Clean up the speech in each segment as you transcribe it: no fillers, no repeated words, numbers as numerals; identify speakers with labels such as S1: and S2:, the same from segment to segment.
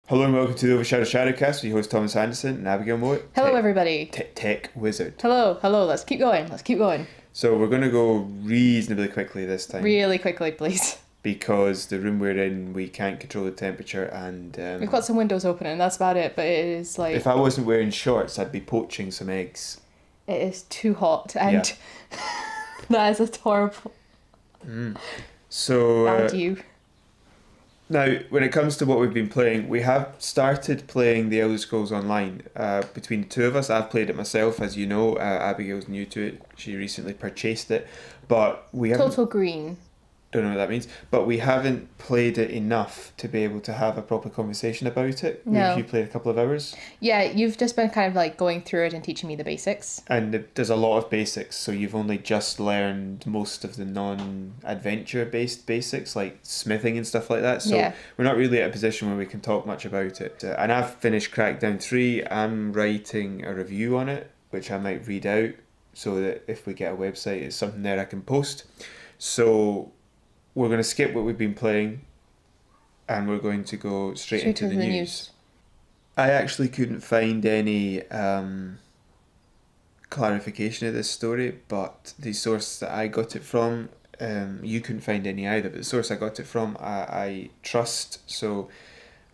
S1: Hello and welcome to the OverShadow ShadowCast with your host Thomas Anderson and Abigail Moore.
S2: Hello, everybody.
S1: Tech wizard.
S2: Hello. Let's keep going.
S1: So we're going to go reasonably quickly this time.
S2: Really quickly, please.
S1: Because the room we're in, we can't control the temperature and...
S2: We've got some windows open and that's about it, but it is like...
S1: If I wasn't wearing shorts, I'd be poaching some eggs.
S2: It is too hot and that is a horrible...
S1: So...
S2: And you.
S1: Now, when it comes to what we've been playing, we have started playing the Elder Scrolls Online. Between the two of us, I've played it myself, as you know. Abigail's new to it. She recently purchased it. But we haven't...
S2: Total green.
S1: Don't know what that means. But we haven't played it enough to be able to have a proper conversation about it.
S2: No.
S1: You played a couple of hours.
S2: Yeah, you've just been kind of like going through it and teaching me the basics.
S1: And there's a lot of basics, so you've only just learned most of the non-adventure based basics, like smithing and stuff like that. So we're not really at a position where we can talk much about it. And I've finished Crackdown 3. I'm writing a review on it, which I might read out, so that if we get a website, it's something there I can post. So we're going to skip what we've been playing, and we're going to go straight into the news. I actually couldn't find any clarification of this story, but the source that I got it from, you couldn't find any either, but the source I got it from, I trust, so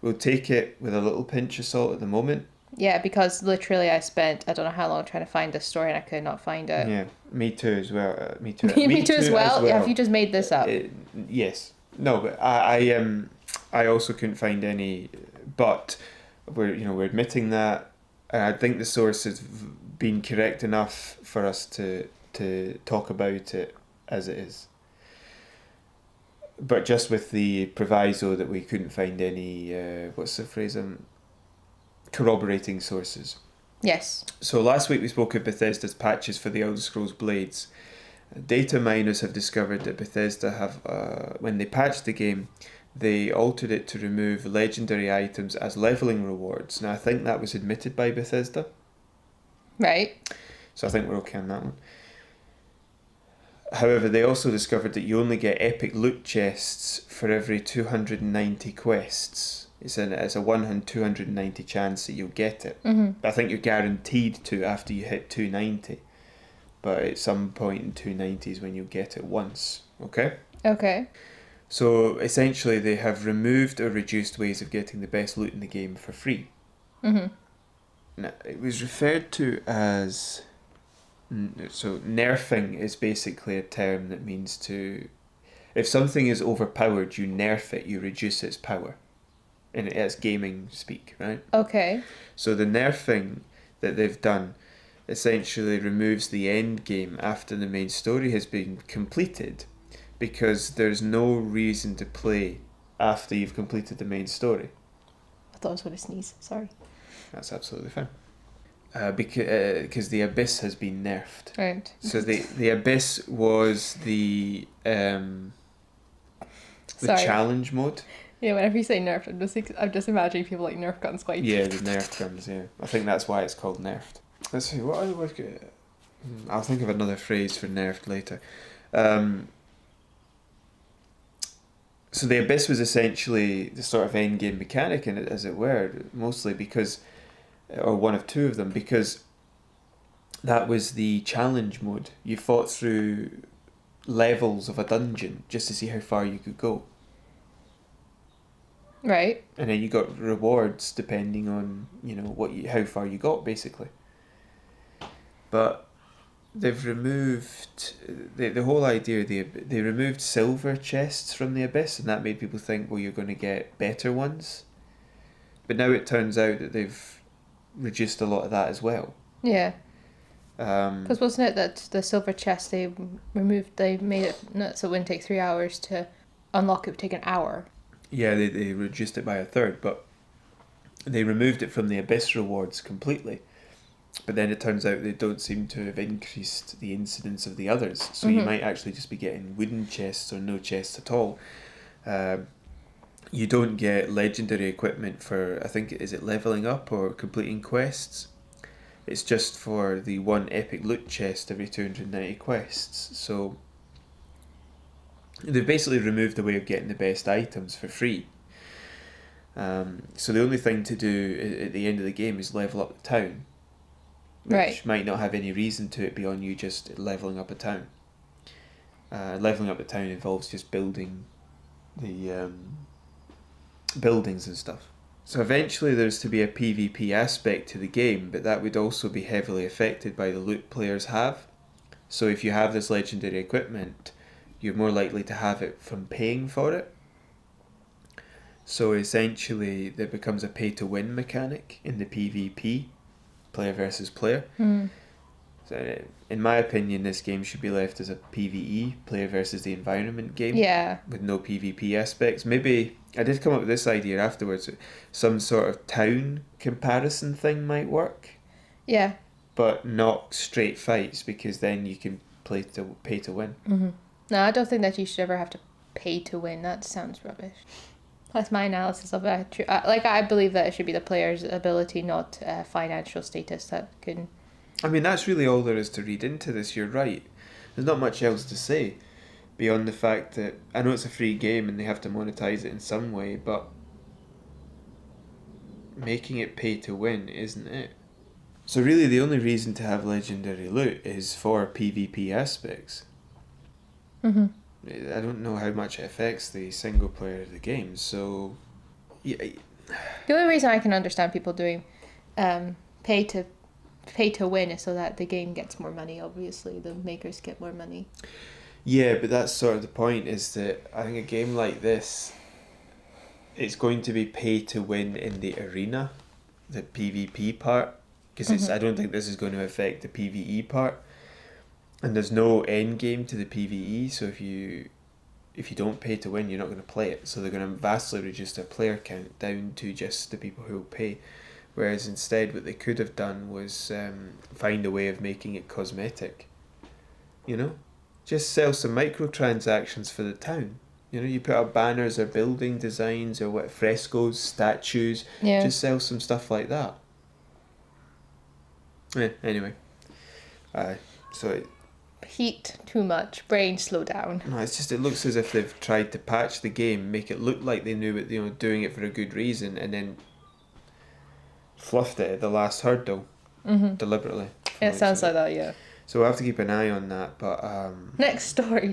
S1: we'll take it with a little pinch of salt at the moment.
S2: Yeah, because literally I spent, I don't know how long trying to find this story and I could not find it.
S1: Yeah, me too as well. Me too.
S2: me too as well? Yeah, have you just made this up?
S1: Yes. No, but I also couldn't find any, but we're admitting that. I think the source has been correct enough for us to talk about it as it is. But just with the proviso that we couldn't find any, what's the phrase? Corroborating sources.
S2: Yes.
S1: So last week we spoke of Bethesda's patches for the Elder Scrolls Blades. Data miners have discovered that Bethesda have, when they patched the game, they altered it to remove legendary items as leveling rewards. Now I think that was admitted by Bethesda.
S2: Right. So
S1: I think we're okay on that one. However, they also discovered that you only get epic loot chests for every 290 quests. It's a 1 in 290 chance that you'll get it. I think you're guaranteed to after you hit 290. But at some point in 290 is when you'll get it once. Okay?
S2: Okay.
S1: So essentially they have removed or reduced ways of getting the best loot in the game for free. Now, it was referred to as... So nerfing is basically a term that means to... If something is overpowered, you nerf it, you reduce its power. And it's gaming speak, right?
S2: Okay.
S1: So the nerfing that they've done essentially removes the end game after the main story has been completed, because there's no reason to play after you've completed the main story.
S2: I thought I was going to sneeze. Sorry.
S1: That's absolutely fine. Because the Abyss has been nerfed.
S2: Right.
S1: So the Abyss was the challenge mode.
S2: Yeah, whenever you say nerfed, I'm just imagining people like Nerf guns quite.
S1: Yeah, the Nerf guns, yeah. I think that's why it's called nerfed. Let's see, what other word? I'll think of another phrase for nerfed later. So the Abyss was essentially the sort of end game mechanic in it, as it were, mostly because, or one of two of them, because that was the challenge mode. You fought through levels of a dungeon just to see how far you could go.
S2: Right.
S1: And then you got rewards depending on, how far you got, basically. But they've removed the whole idea. They removed silver chests from the Abyss, and that made people think, well, you're going to get better ones. But now it turns out that they've reduced a lot of that as well.
S2: Yeah. Because wasn't it that the silver chest they made it so it wouldn't take 3 hours to unlock, it would take an hour.
S1: Yeah, they reduced it by a third, but they removed it from the Abyss rewards completely. But then it turns out they don't seem to have increased the incidence of the others. So you might actually just be getting wooden chests or no chests at all. You don't get legendary equipment for, I think, is it leveling up or completing quests? It's just for the one epic loot chest every 290 quests. So they've basically removed the way of getting the best items for free. So the only thing to do at the end of the game is level up the town, which might not have any reason to it beyond you just leveling up a town. Leveling up the town involves just building the buildings and stuff. So eventually there's to be a PvP aspect to the game, but that would also be heavily affected by the loot players have. So if you have this legendary equipment, you're more likely to have it from paying for it. So essentially there becomes a pay to win mechanic in the PvP, player versus player. So in my opinion, this game should be left as a PvE, player versus the environment game, with no PvP aspects. Maybe, I did come up with this idea afterwards, some sort of town comparison thing might work.
S2: Yeah.
S1: But not straight fights, because then you can pay to win.
S2: No, I don't think that you should ever have to pay to win. That sounds rubbish. That's my analysis of it. I believe that it should be the player's ability, not financial status that can...
S1: I mean, that's really all there is to read into this, you're right. There's not much else to say beyond the fact that I know it's a free game and they have to monetize it in some way, but making it pay to win isn't it? So really the only reason to have legendary loot is for PvP aspects. I don't know how much it affects the single player of the game, so... Yeah.
S2: The only reason I can understand people doing pay to win is so that the game gets more money, obviously. The makers get more money.
S1: Yeah, but that's sort of the point, is that I think a game like this, it's going to be pay to win in the arena, the PvP part, because I don't think this is going to affect the PvE part. And there's no end game to the PvE, so if you don't pay to win, you're not going to play it. So they're going to vastly reduce their player count down to just the people who will pay. Whereas instead what they could have done was find a way of making it cosmetic. You know? Just sell some microtransactions for the town. You know, you put up banners or building designs or what, frescoes, statues.
S2: Yeah.
S1: Just sell some stuff like that. Anyway.
S2: Heat too much. Brain slow down.
S1: No, it's just, it looks as if they've tried to patch the game, make it look like they knew it, you know, doing it for a good reason, and then fluffed it at the last hurdle deliberately.
S2: It sounds like that, yeah.
S1: So we'll have to keep an eye on that, but
S2: next story.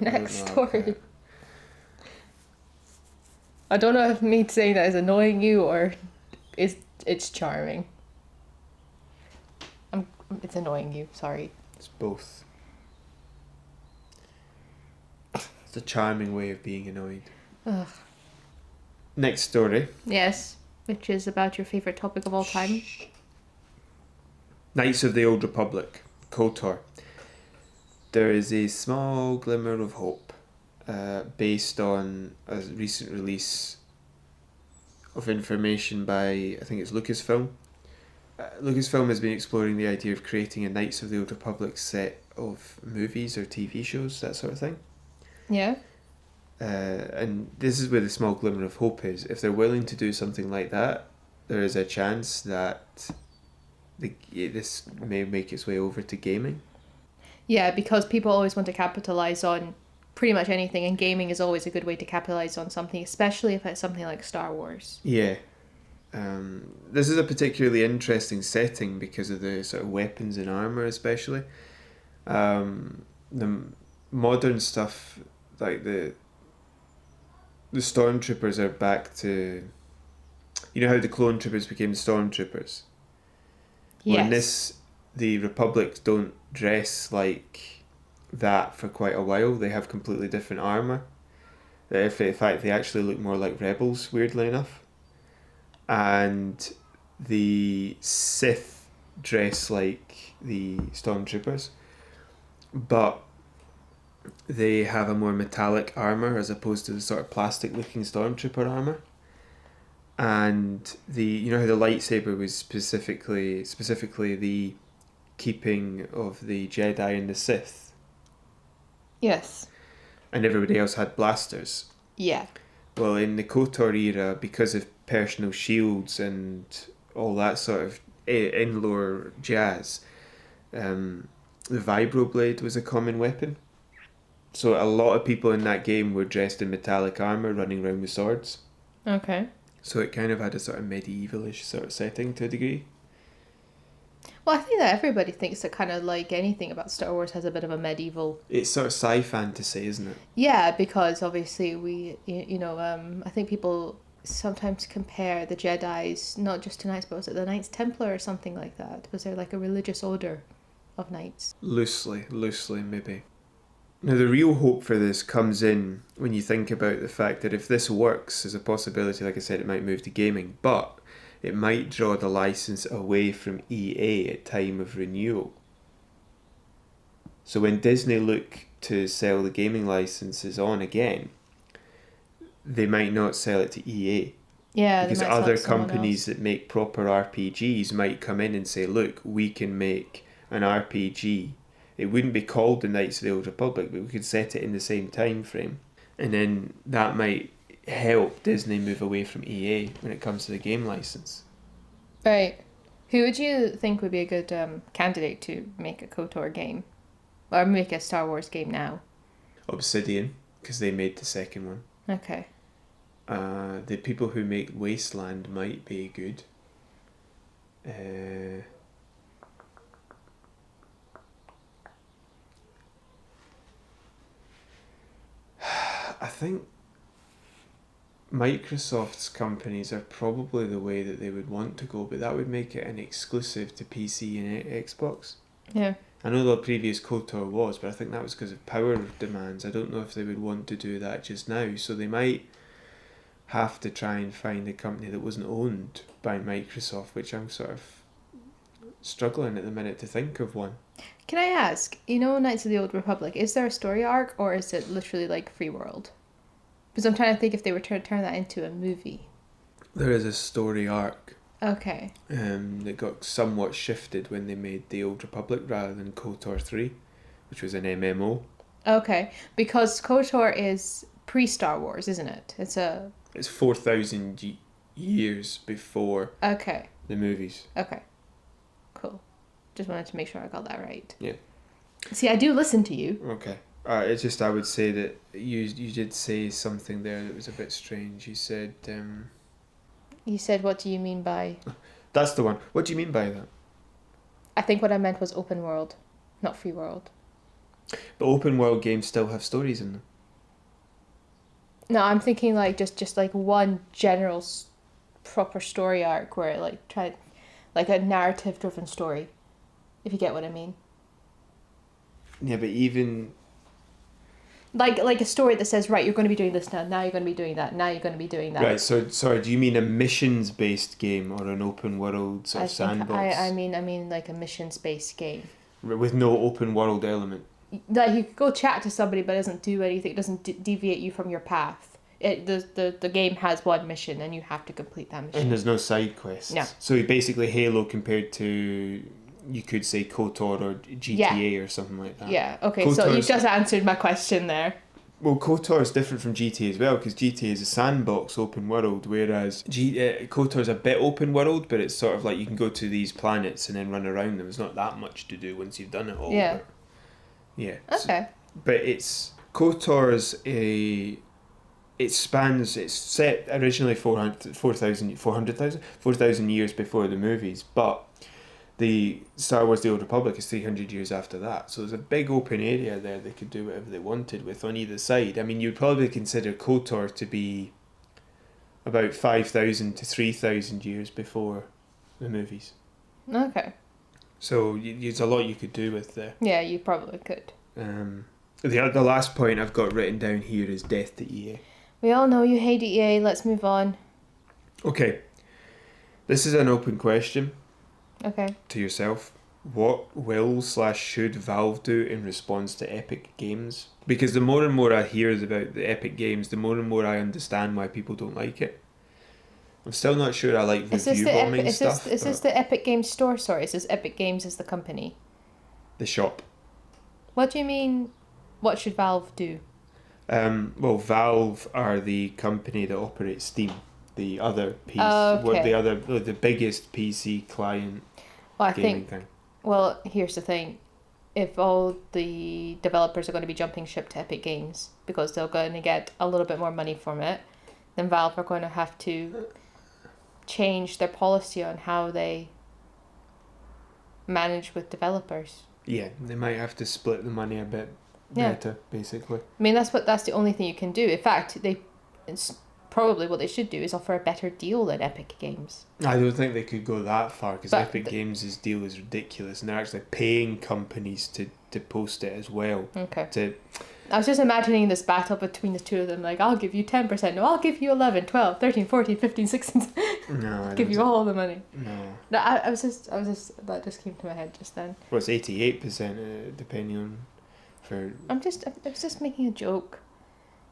S2: I don't know if me saying that is annoying you or it's charming. It's annoying you, sorry.
S1: It's both. It's a charming way of being annoyed.
S2: Ugh.
S1: Next story.
S2: Yes, which is about your favourite topic of all time.
S1: Knights of the Old Republic, KOTOR. There is a small glimmer of hope based on a recent release of information by, I think it's Lucasfilm. Lucasfilm has been exploring the idea of creating a Knights of the Old Republic set of movies or TV shows, that sort of thing.
S2: Yeah.
S1: And this is where the small glimmer of hope is. If they're willing to do something like that, there is a chance that this may make its way over to gaming.
S2: Yeah, because people always want to capitalise on pretty much anything, and gaming is always a good way to capitalise on something, especially if it's something like Star Wars.
S1: Yeah. This is a particularly interesting setting because of the sort of weapons and armour especially. The modern stuff, like the stormtroopers are back to... You know how the clone troopers became stormtroopers?
S2: Yes.
S1: Well, in this, the Republics don't dress like that for quite a while. They have completely different armour. In fact, they actually look more like rebels, weirdly enough. And the Sith dress like the stormtroopers, but they have a more metallic armour as opposed to the sort of plastic looking stormtrooper armour. And you know how the lightsaber was specifically the keeping of the Jedi and the Sith?
S2: Yes. And
S1: everybody else had blasters.
S2: Yeah.
S1: Well, in the KOTOR era, because of personal shields and all that sort of in-lore jazz, the vibroblade was a common weapon. So a lot of people in that game were dressed in metallic armour, running around with swords.
S2: Okay.
S1: So it kind of had a sort of medievalish sort of setting to a degree.
S2: Well, I think that everybody thinks that kind of like anything about Star Wars has a bit of a medieval...
S1: It's sort of sci-fantasy, isn't it?
S2: Yeah, because obviously I think people sometimes compare the Jedis, not just to knights, but was it the Knights Templar or something like that? Was there like a religious order of knights?
S1: Loosely, maybe. Now, the real hope for this comes in when you think about the fact that if this works as a possibility, like I said, it might move to gaming, but it might draw the license away from EA at time of renewal. So when Disney look to sell the gaming licenses on again, they might not sell it to EA.
S2: Yeah,
S1: because other companies that make proper RPGs might come in and say, look, we can make an RPG. It wouldn't be called the Knights of the Old Republic, but we could set it in the same time frame. And then that might help Disney move away from EA when it comes to the game license.
S2: Right. Who would you think would be a good candidate to make a KOTOR game? Or make a Star Wars game now?
S1: Obsidian, because they made the second one.
S2: Okay.
S1: The people who make Wasteland might be good. I think Microsoft's companies are probably the way that they would want to go, but that would make it an exclusive to PC and Xbox.
S2: Yeah.
S1: I know the previous KOTOR was, but I think that was because of power demands. I don't know if they would want to do that just now, so they might have to try and find a company that wasn't owned by Microsoft, which I'm sort of struggling at the minute to think of one.
S2: Can I ask, Knights of the Old Republic, is there a story arc or is it literally like free world? Because I'm trying to think if they were to turn that into a movie.
S1: There is a story arc.
S2: Okay.
S1: That got somewhat shifted when they made the Old Republic rather than KOTOR 3, which was an MMO.
S2: Okay, because KOTOR is pre-Star Wars, isn't it?
S1: It's 4,000 years before
S2: the
S1: movies.
S2: Okay, cool. Just wanted to make sure I got that right.
S1: Yeah.
S2: See, I do listen to you.
S1: Okay. It's just I would say that you did say something there that was a bit strange. You said...
S2: You said, what do you mean by...
S1: That's the one. What do you mean by that?
S2: I think what I meant was open world, not free world.
S1: But open world games still have stories in them.
S2: No, I'm thinking like just like one general proper story arc where it like a narrative driven story, if you get what I mean.
S1: Yeah, but even...
S2: Like a story that says, right, you're going to be doing this now you're going to be doing that, now you're going to be doing that.
S1: Right, so, sorry, do you mean a missions-based game or an open-world sort of sandbox?
S2: I mean like a missions-based game.
S1: With no open-world element?
S2: Like you could go chat to somebody but it doesn't do anything, it doesn't deviate you from your path. The game has one mission and you have to complete that mission.
S1: And there's no side quests?
S2: No.
S1: So basically Halo compared to, you could say, KOTOR or GTA or something like that.
S2: Yeah, okay,
S1: KOTOR's...
S2: so you've just answered my question there.
S1: Well, KOTOR is different from GTA as well, because GTA is a sandbox open world, whereas KOTOR is a bit open world, but it's sort of like you can go to these planets and then run around them. There's not that much to do once you've done it all.
S2: Yeah.
S1: But, yeah.
S2: Okay.
S1: But KOTOR's it's set originally 4,000 years before the movies, but the Star Wars The Old Republic is 300 years after that. So there's a big open area there they could do whatever they wanted with on either side. I mean, you'd probably consider KOTOR to be about 5,000 to 3,000 years before the movies.
S2: Okay.
S1: So there's a lot you could do with there.
S2: Yeah, you probably could.
S1: The last point I've got written down here is death to EA.
S2: We all know you hate EA, let's move on.
S1: Okay. This is an open question.
S2: Okay.
S1: To yourself. What will/should Valve do in response to Epic Games? Because the more and more I hear about the Epic Games, the more and more I understand why people don't like it. I'm still not sure I like review bombing stuff.
S2: Is this the Epic Games store? Sorry, is this Epic Games as the company?
S1: The shop.
S2: What do you mean, what should Valve do?
S1: Well, Valve are the company that operates Steam. The other piece, the biggest PC client gaming thing.
S2: Well, here's the thing. If all the developers are going to be jumping ship to Epic Games because they're going to get a little bit more money from it, then Valve are going to have to change their policy on how they manage with developers.
S1: Yeah, they might have to split the money a bit better, basically.
S2: I mean, that's the only thing you can do. In fact, it's probably what they should do is offer a better deal than Epic Games.
S1: I don't think they could go that far, because Epic Games' deal is ridiculous, and they're actually paying companies to post it as well.
S2: Okay. I was just imagining this battle between the two of them, like, I'll give you 10%, no, I'll give you 11, 12, 13, 14, 15, 16.
S1: No,
S2: I'll give you all the money.
S1: No.
S2: I was just, that just came to my head just then.
S1: Well, it's 88%, depending on,
S2: I was just making a joke.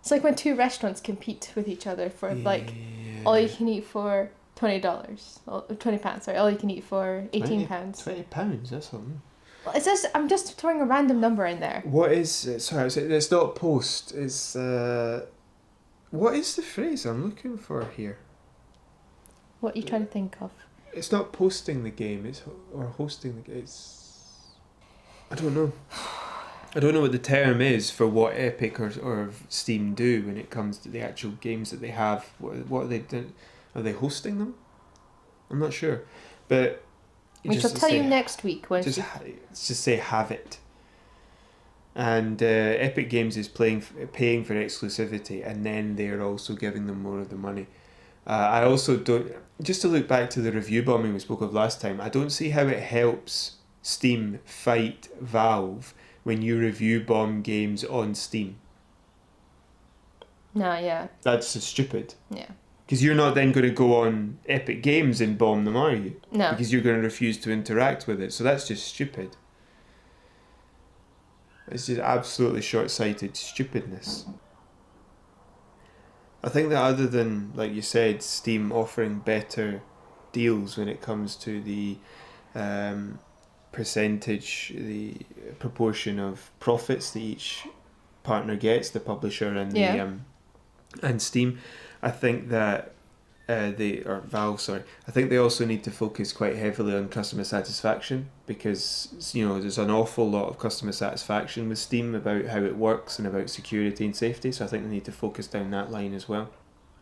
S2: It's like when two restaurants compete with each other for, like, all you can eat for $20, £20, sorry, all you can eat for £18.
S1: £20, that's something.
S2: Well, it's just, I'm just throwing a random number in there.
S1: What is, sorry, it's not post, it's, what is the phrase I'm looking for here?
S2: What are you trying to think of?
S1: It's not posting the game, or hosting the game, I don't know. I don't know what the term is for what Epic or Steam do when it comes to the actual games that they have. What are they doing? Are they hosting them? I'm not sure. But
S2: we shall tell you next week.
S1: Let's just say have it. And Epic Games is paying for exclusivity, and then they're also giving them more of the money. I also don't... Just to look back to the review bombing we spoke of last time, I don't see how it helps Steam fight Valve when you review bomb games on Steam.
S2: No, yeah.
S1: That's just stupid.
S2: Yeah.
S1: Because you're not then going to go on Epic Games and bomb them, are you?
S2: No.
S1: Because you're going to refuse to interact with it. So that's just stupid. It's just absolutely short-sighted stupidness. I think that other than, like you said, Steam offering better deals when it comes to the percentage, the proportion of profits that each partner gets, the publisher and and Steam, I think that Valve, I think they also need to focus quite heavily on customer satisfaction, because there's an awful lot of customer satisfaction with Steam about how it works and about security and safety, so I think they need to focus down that line as well.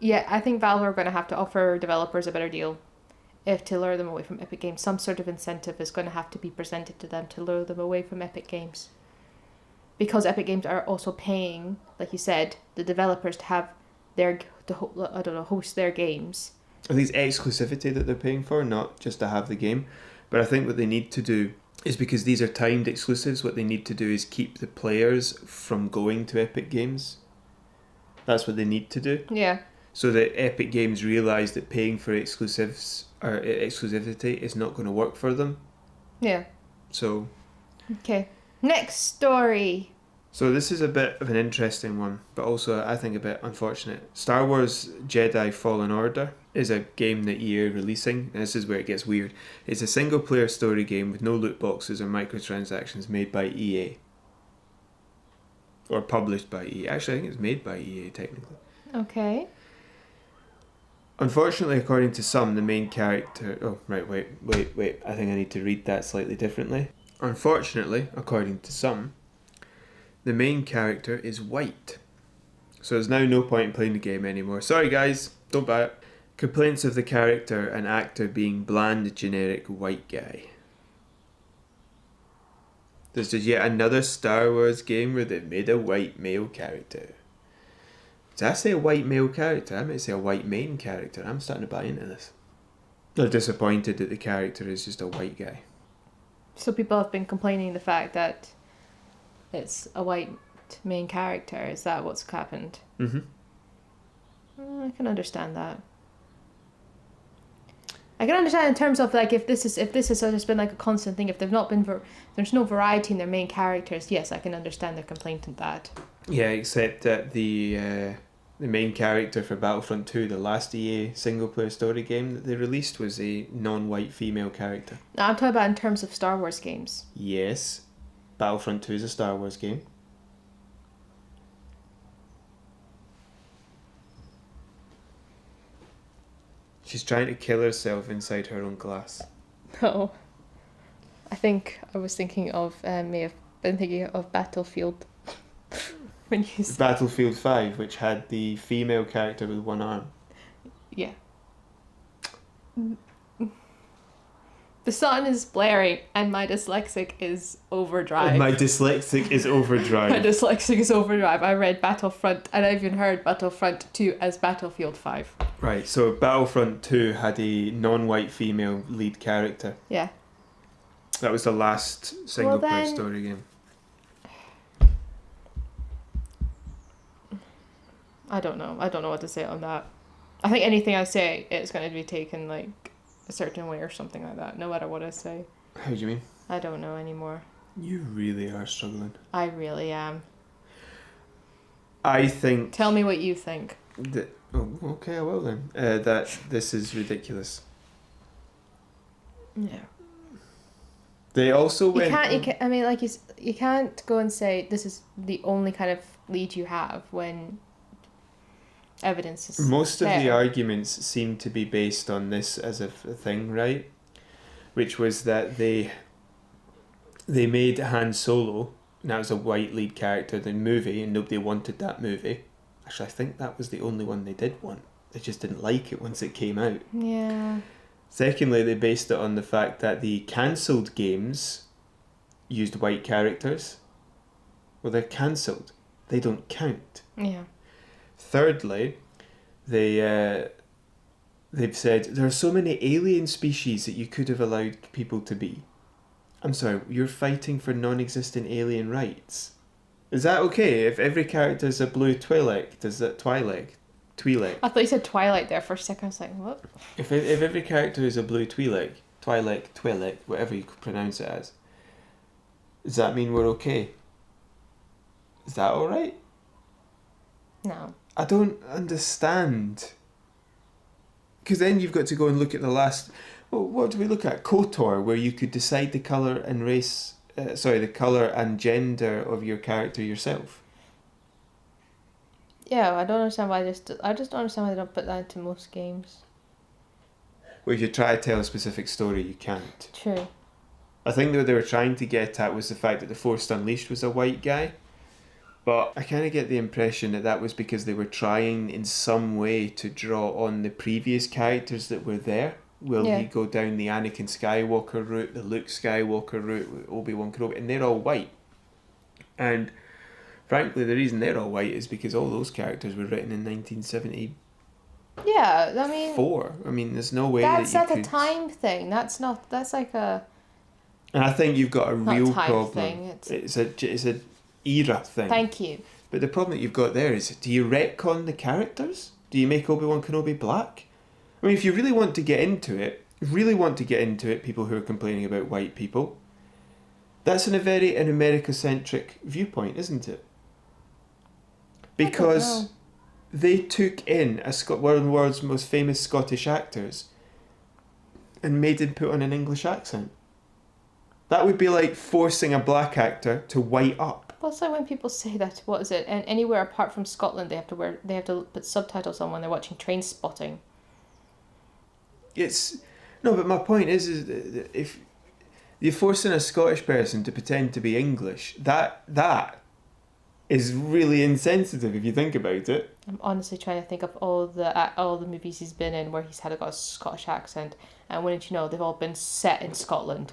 S2: Yeah, I think Valve are going to have to offer developers a better deal if to lure them away from Epic Games. Some sort of incentive is going to have to be presented to them to lure them away from Epic Games, because Epic Games are also paying, like you said, the developers to have host their games.
S1: I think it's exclusivity that they're paying for, not just to have the game. But I think what they need to do is, because these are timed exclusives, what they need to do is keep the players from going to Epic Games. That's what they need to do.
S2: Yeah.
S1: So that Epic Games realise that paying for exclusivity is not going to work for them.
S2: Yeah.
S1: So.
S2: Okay. Next story.
S1: So this is a bit of an interesting one, but also I think a bit unfortunate. Star Wars Jedi Fallen Order is a game that EA are releasing, and this is where it gets weird. It's a single-player story game with no loot boxes or microtransactions, made by EA. Or published by EA. Actually, I think it's made by EA, technically.
S2: Okay.
S1: Unfortunately, according to some, the main character... Oh, right, wait. I think I need to read that slightly differently. Unfortunately, according to some, the main character is white. So there's now no point in playing the game anymore. Sorry guys, don't buy it. Complaints of the character and actor being bland, generic white guy. There's just yet another Star Wars game where they've made a white male character. Did I say a white male character? I might say a white main character. I'm starting to buy into this. They're disappointed that the character is just a white guy.
S2: So people have been complaining the fact that it's a white main character. Is that what's happened?
S1: Mm-hmm.
S2: I can understand that. I can understand in terms of like if this has just been like a constant thing. If they've not been there's no variety in their main characters. Yes, I can understand their complaint at that. Yeah,
S1: except that the main character for Battlefront 2, the last EA single player story game that they released, was a non-white female character.
S2: No, I'm talking about in terms of Star Wars games.
S1: Yes. Battlefront 2 is a Star Wars game. She's trying to kill herself inside her own glass.
S2: Oh. I think I was thinking of, may have been thinking of Battlefield. When you said...
S1: Battlefield 5, which had the female character with one arm.
S2: Yeah. The sun is blaring and my dyslexic is Overdrive.
S1: My dyslexic is Overdrive.
S2: My dyslexic is Overdrive. I read Battlefront and I even heard Battlefront 2 as Battlefield 5.
S1: Right, so Battlefront 2 had a non-white female lead character.
S2: Yeah.
S1: That was the last single-player story game.
S2: I don't know. I don't know what to say on that. I think anything I say, it's going to be taken like a certain way or something like that, no matter what I say.
S1: How do you mean?
S2: I don't know anymore.
S1: You really are struggling.
S2: I really am.
S1: I think...
S2: Tell me what you think.
S1: Okay, I will then. That this is ridiculous.
S2: Yeah.
S1: They also went...
S2: I mean, like, you can't go and say this is the only kind of lead you have when evidence is
S1: Most
S2: there.
S1: of the arguments seem to be based on this as a thing, right? Which was that they made Han Solo, and that was a white lead character, the movie, and nobody wanted that movie. Actually, I think that was the only one they did want. They just didn't like it once it came out.
S2: Yeah.
S1: Secondly, they based it on the fact that the cancelled games used white characters. Well, they're cancelled. They don't count.
S2: Yeah.
S1: Thirdly, they've said there are so many alien species that you could have allowed people to be. I'm sorry, you're fighting for non-existent alien rights. Is that okay? If every character is a blue Twi'lek, does that Twi'lek?
S2: I thought you said Twilight there for a second. I was like, what?
S1: If every character is a blue Twi'lek, Twi'lek, whatever you pronounce it as, does that mean we're okay? Is that alright?
S2: No.
S1: I don't understand. Because then you've got to go and look at the last... Well, what do we look at? KOTOR, where you could decide the colour and race... the colour and gender of your character yourself.
S2: Yeah, I don't understand why I just don't understand why they don't put that into most games.
S1: Well, if you try to tell a specific story, you can't.
S2: True.
S1: I think what they were trying to get at was the fact that the Force Unleashed was a white guy. But I kind of get the impression that that was because they were trying in some way to draw on the previous characters that were there. Will he go down the Anakin Skywalker route, the Luke Skywalker route, Obi-Wan Kenobi, and they're all white. And frankly, the reason they're all white is because all those characters were written in 1974.
S2: Yeah, I mean...
S1: I mean, there's no way
S2: that's
S1: that you
S2: like a time thing. That's like a...
S1: And I think you've got a real problem.
S2: Thing.
S1: It's a era thing.
S2: Thank you.
S1: But the problem that you've got there is, do you retcon the characters? Do you make Obi-Wan Kenobi black? I mean, if you really want to get into it, people who are complaining about white people, that's in a very an America-centric viewpoint, isn't it? Because they took in one of the world's most famous Scottish actors and made him put on an English accent. That would be like forcing a black actor to white up.
S2: Well, it's like when people say that, what is it? And anywhere apart from Scotland, they have to put subtitles on when they're watching Train Spotting.
S1: But my point is that if you're forcing a Scottish person to pretend to be English, that is really insensitive if you think about it.
S2: I'm honestly trying to think of all the movies he's been in where he's got a Scottish accent, and wouldn't you know, they've all been set in Scotland.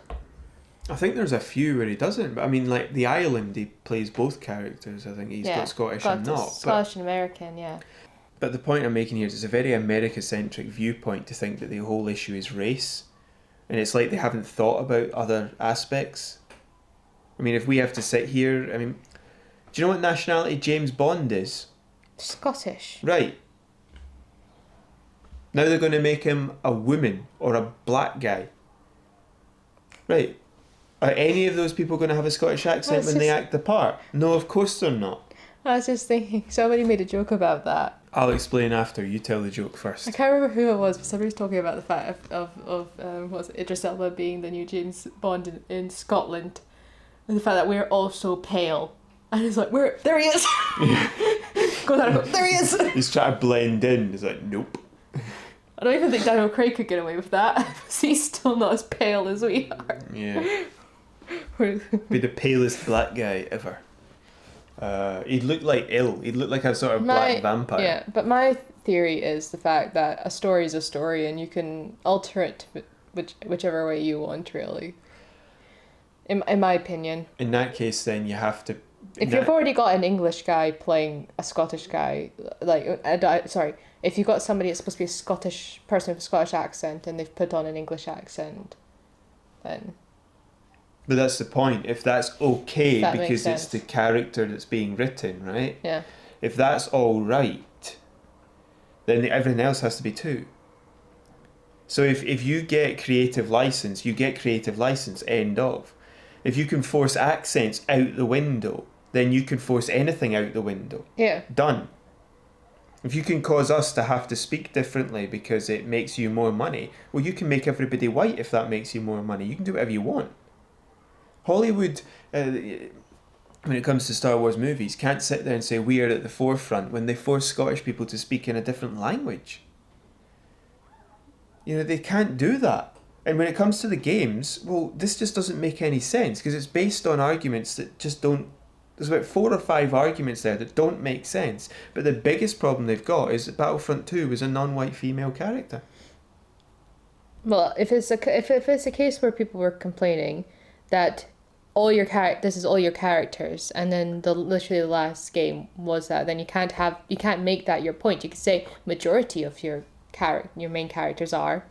S1: I think there's a few where he doesn't, but I mean, like The Island, he plays both characters. I think he's got Scottish and not.
S2: Scottish and American, yeah.
S1: But the point I'm making here is it's a very America-centric viewpoint to think that the whole issue is race. And it's like they haven't thought about other aspects. I mean, if we have to sit here... I mean, do you know what nationality James Bond is?
S2: Scottish.
S1: Right. Now they're going to make him a woman or a black guy. Right. Are any of those people going to have a Scottish accent when they act the part? No, of course they're not.
S2: I was just thinking, somebody made a joke about that.
S1: I'll explain after. You tell the joke first.
S2: I can't remember who it was, but somebody was talking about the fact of Idris Elba being the new James Bond in Scotland, and the fact that we're all so pale. And he's like, there he is! Goes out and goes, there he is!
S1: He's trying to blend in. He's like, nope.
S2: I don't even think Daniel Craig could get away with that, because he's still not as pale as we are.
S1: Yeah. Be the palest black guy ever. He'd look like ill. He'd look like a sort of black vampire.
S2: Yeah, but my theory is the fact that a story is a story and you can alter it whichever way you want, really. In my opinion.
S1: In that case, then you have to...
S2: If you've already got an English guy playing a Scottish guy, if you've got somebody that's supposed to be a Scottish person with a Scottish accent and they've put on an English accent, then...
S1: But that's the point. If that's okay,
S2: that
S1: because it's the character that's being written, right?
S2: Yeah.
S1: If that's all right, then everything else has to be too. So if you get creative license, you get creative license, end of. If you can force accents out the window, then you can force anything out the window.
S2: Yeah.
S1: Done. If you can cause us to have to speak differently because it makes you more money, well, you can make everybody white if that makes you more money. You can do whatever you want. Hollywood, when it comes to Star Wars movies, can't sit there and say we are at the forefront when they force Scottish people to speak in a different language. You know, they can't do that. And when it comes to the games, well, this just doesn't make any sense because it's based on arguments that just don't... There's about 4 or 5 arguments there that don't make sense. But the biggest problem they've got is that Battlefront 2 was a non-white female character.
S2: Well, if it's a case where people were complaining that this is all your characters, and then literally the last game was that, then you can't make that your point. You could say majority of your main characters are,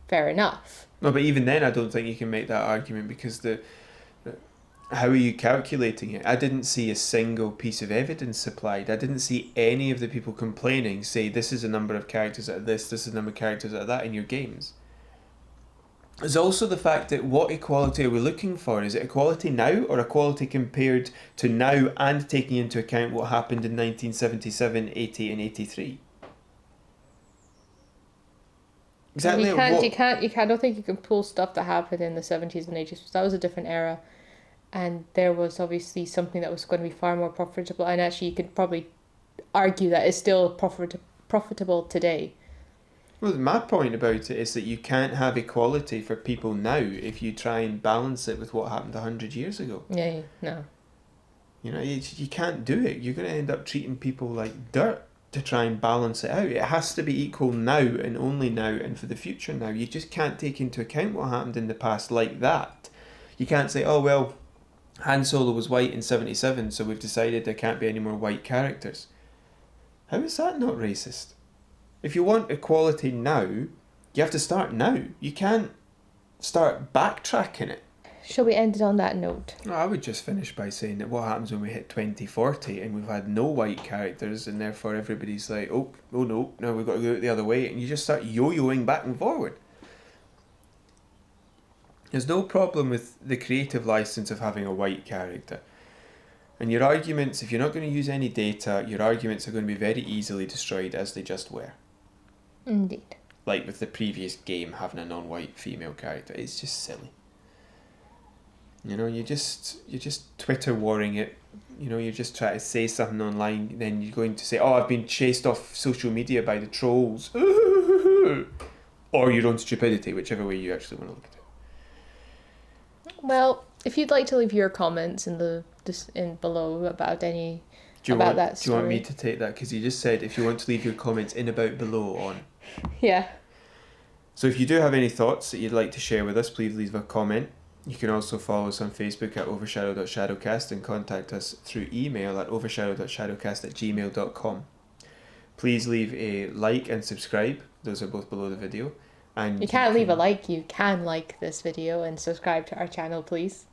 S2: fair enough.
S1: No, but even then I don't think you can make that argument because how are you calculating it? I didn't see a single piece of evidence supplied. I didn't see any of the people complaining say this is the number of characters out of this is the number of characters out of that in your games. There's also the fact that what equality are we looking for? Is it equality now or equality compared to now and taking into account what happened in 1977, 80 and 83? Exactly.
S2: You can't. I don't think you can pull stuff that happened in the 70s and 80s. That was a different era. And there was obviously something that was going to be far more profitable. And actually you could probably argue that it's still profitable today.
S1: Well, my point about it is that you can't have equality for people now if you try and balance it with what happened 100 years ago.
S2: Yeah, no.
S1: You know, you can't do it. You're going to end up treating people like dirt to try and balance it out. It has to be equal now and only now and for the future now. You just can't take into account what happened in the past like that. You can't say, oh, well, Han Solo was white in 77, so we've decided there can't be any more white characters. How is that not racist? If you want equality now, you have to start now. You can't start backtracking it.
S2: Shall we end it on that note?
S1: No, I would just finish by saying that what happens when we hit 2040 and we've had no white characters and therefore everybody's like, oh no, now we've got to go the other way, and you just start yo-yoing back and forward. There's no problem with the creative license of having a white character. And your arguments, if you're not going to use any data, your arguments are going to be very easily destroyed as they just were.
S2: Indeed.
S1: Like with the previous game having a non-white female character. It's just silly. You know, you're just Twitter warring it. You know, you're just trying to say something online, then you're going to say, oh, I've been chased off social media by the trolls. Or your own stupidity, whichever way you actually want to look at it.
S2: Well, if you'd like to leave your comments in below about that story.
S1: Do you want me to take that? Because you just said if you want to leave your comments in, about, below, on.
S2: Yeah.
S1: So if you do have any thoughts that you'd like to share with us, please leave a comment. You can also follow us on Facebook at OverShadow.ShadowCast and contact us through email at overshadow.shadowcast@gmail.com. Please leave a like and subscribe. Those are both below the video. And
S2: you can't leave a like. You can like this video and subscribe to our channel, please.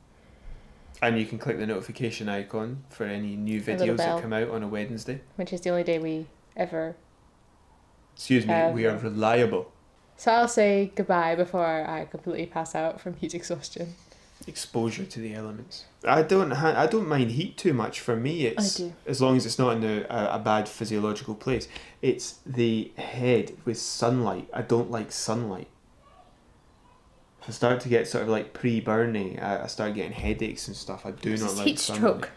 S1: And you can click the notification icon for any new videos that come out on a Wednesday.
S2: Which is the only day we ever...
S1: Excuse me, we are reliable.
S2: So I'll say goodbye before I completely pass out from heat exhaustion.
S1: Exposure to the elements. I don't mind heat too much. For me, it's...
S2: I do.
S1: As long as it's not in a bad physiological place. It's the head with sunlight. I don't like sunlight. If I start to get sort of like pre-burning, I start getting headaches and stuff. I do not like
S2: heat
S1: sunlight.
S2: stroke.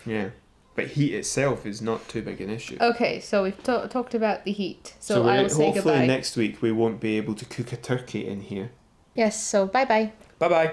S1: Yeah. But heat itself is not too big an issue.
S2: Okay, so we've talked about the heat. So I will say goodbye.
S1: Hopefully next week we won't be able to cook a turkey in here.
S2: Yes, so bye-bye.
S1: Bye-bye.